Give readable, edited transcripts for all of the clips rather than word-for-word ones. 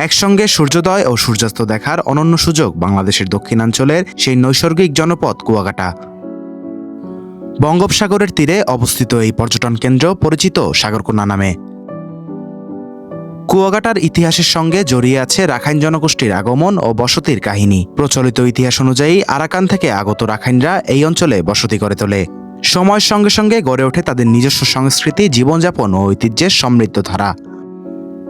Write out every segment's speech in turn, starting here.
একসঙ্গে সূর্যোদয় ও সূর্যাস্ত দেখার অনন্য সুযোগ বাংলাদেশের দক্ষিণাঞ্চলের সেই নৈসর্গিক জনপদ কুয়াকাটা। বঙ্গোপসাগরের তীরে অবস্থিত এই পর্যটন কেন্দ্র পরিচিত সাগরকন্যা নামে। কুয়াকাটার ইতিহাসের সঙ্গে জড়িয়ে আছে রাখাইন জনগোষ্ঠীর আগমন ও বসতির কাহিনী। প্রচলিত ইতিহাস অনুযায়ী আরাকান থেকে আগত রাখাইনরা এই অঞ্চলে বসতি গড়ে তোলে। সময়ের সঙ্গে সঙ্গে গড়ে ওঠে তাদের নিজস্ব সংস্কৃতি, জীবনযাপন ও ঐতিহ্যের সমৃদ্ধ ধারা।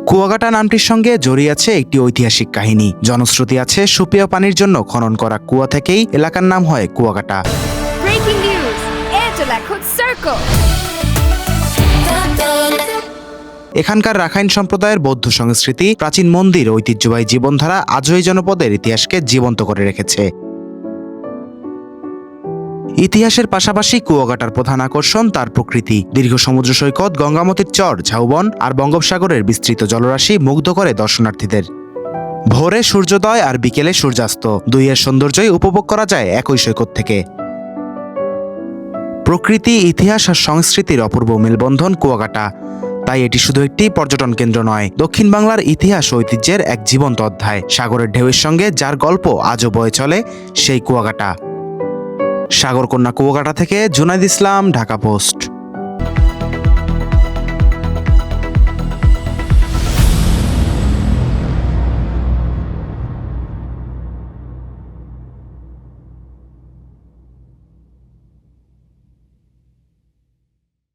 কুয়াকাটা নামটির সঙ্গে জড়িয়ে আছে একটি ঐতিহাসিক কাহিনী। জনশ্রুতি আছে সুপেয় পানির জন্য খনন করা কুয়া থেকেই এলাকার নাম হয় Kuakata. Breaking news! Angela Cook Circle! এখানকার রাখাইন সম্প্রদায়ের বৌদ্ধ সংস্কৃতি, প্রাচীন মন্দির, ঐতিহ্যবাহী জীবনধারা আজও এই জনপদের ইতিহাসকে জীবন্ত করে রেখেছে। ইতিহাসের পাশাপাশি কুয়াকাটার প্রধান আকর্ষণ তার প্রকৃতি। দীর্ঘ সমুদ্র সৈকত, গঙ্গামতির চর, ঝাউবন আর বঙ্গোপসাগরের বিস্তৃত জলরাশি মুগ্ধ করে দর্শনার্থীদের। ভোরে সূর্যোদয় আর বিকেলে সূর্যাস্ত, দুইয়ের সৌন্দর্যই উপভোগ করা যায় একই সৈকত থেকে। প্রকৃতি, ইতিহাস আর সংস্কৃতির অপূর্ব মেলবন্ধন কুয়াকাটা। তাই এটি শুধু একটি পর্যটন কেন্দ্র নয়, দক্ষিণ বাংলার ইতিহাস ও ঐতিহ্যের এক জীবন্ত অধ্যায়। সাগরের ঢেউয়ের সঙ্গে যার গল্প আজও বয়ে চলে, সেই কুয়াকাটা। সাগরকন্যা কুয়াকাটা থেকে জুনাইদ ইসলাম, ঢাকা পোস্ট।